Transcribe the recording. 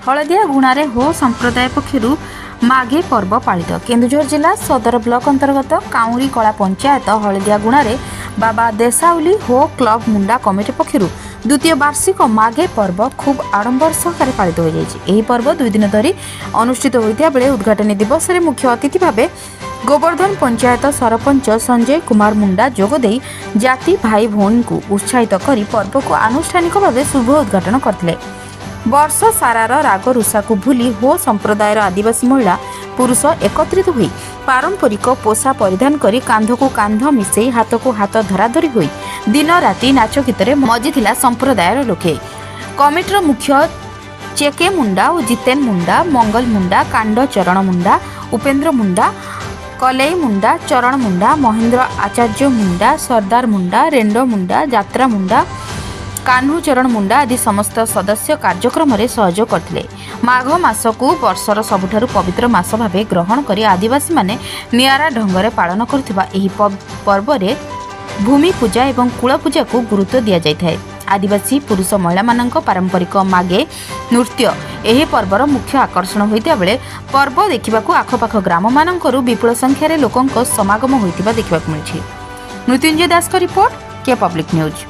हलदिया गुणारे हो संप्रदाय पक्षर माघे पर्व पालित। केन्दुझर जिला सदर ब्लॉक अंतर्गत काउरी कला पंचायत हलदिया गुणारे बाबा देसाउली हो क्लब मुंडा कमिटी पक्षर द्वितीय वार्षिक माघे पर्व खूब आडंबर सहकारे पालित हो जाएगी। यह पर्व 2 दिन धरी अनुष्ठित होता बेले उद्घाटनी दिवस में मुख्य अतिथि भाव गोवर्धन पंचायत सरपंच संजय कुमार मुंडा जोगदे जाति भाई भौणी को उत्साहित कर पर्व को आनुष्ठानिक भाव शुभ उद्घाटन करते। वर्ष सारार राग रुषा को भूली हो संप्रदायर आदिवासी महिला पुरुष एकत्रित हुई पारंपरिक पोषा परिधान करी कांध को कांध मिसई हाथ को हाथ धराधरी हुई दिन राति नाच गीत मजिथिला संप्रदायर लोके। कमिटीर मुख्य चेके मुंडा और जितेन मुंडा, मंगल मुंडा, कांड चरण मुंडा, उपेन्द्र मुंडा, कलई मुंडा, चरण मुंडा, महेंद्र आचार्य मुंडा, सरदार मुंडा, रेंडो मुंडा, जात्रा मुंडा, कान्हू चरण मुंडा आदि समस्त सदस्य कार्यक्रम में सहयोग करते। माघ मास को वर्षर सबुठारु पवित्र मास भाव ग्रहण कर आदिवासी माने नियारा ढंगरे पालन करुवा एही पर्व रे भूमि पूजा एवं कूल पूजा को गुरुत्व दिया जाय। आदिवासी पुरुष महिला मानक पारंपरिक मागे नृत्य एही पर्वर मुख्य आकर्षण होइता बेले पर्व देखिबाकू आखपाख ग्राम मानकरू विपुल संख्यार लोकंक समागम होइतिबा देखिबाकू मिलछि। मृत्युंजय दास का रिपोर्ट के पब्लिक न्यूज।